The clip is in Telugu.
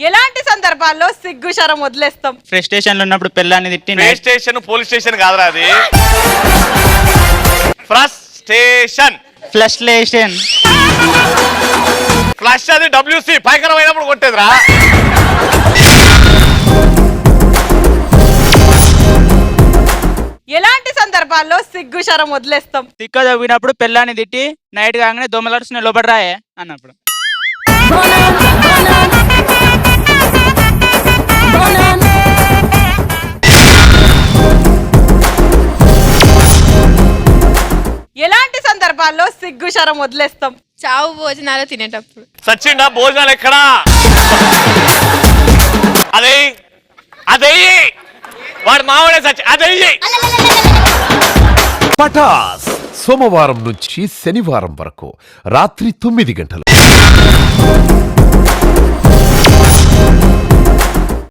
ఎలాంటి సందర్భాల్లో సిగ్గు శరం వదిలేస్తాం? ఫ్రస్ట్రేషన్ లో ఉన్నప్పుడు పిల్లాన్ని తిట్టి స్టేషన్ పోలీస్ స్టేషన్ కాదురా అది. ఫ్రస్ట్రేషన్ ఫ్లస్ట్రేషన్ ఫ్లష్ అది WC పైకరం అయినప్పుడు కొట్టేదిరా. ఎలాంటి సందర్భాల్లో సిగ్గు శరం వదిలేస్తాం? తిక్క చదివినప్పుడు పిల్లాన్ని తిట్టి నైట్ కాగానే దొమ్మలాడుసిన లోపడరాయే అన్నప్పుడు. ఎలాంటి సందర్భాల్లో సిగ్గు శరం వదిలేస్తాం? చావు భోజనాలు తినేటప్పుడు. సచ్చిండా భోజనాలు ఎక్కడా? అదే అదే వాడు మావాడే సచ్చి అదే. పటాస్ సోమవారం నుంచి శనివారం వరకు రాత్రి 9 గంటలు.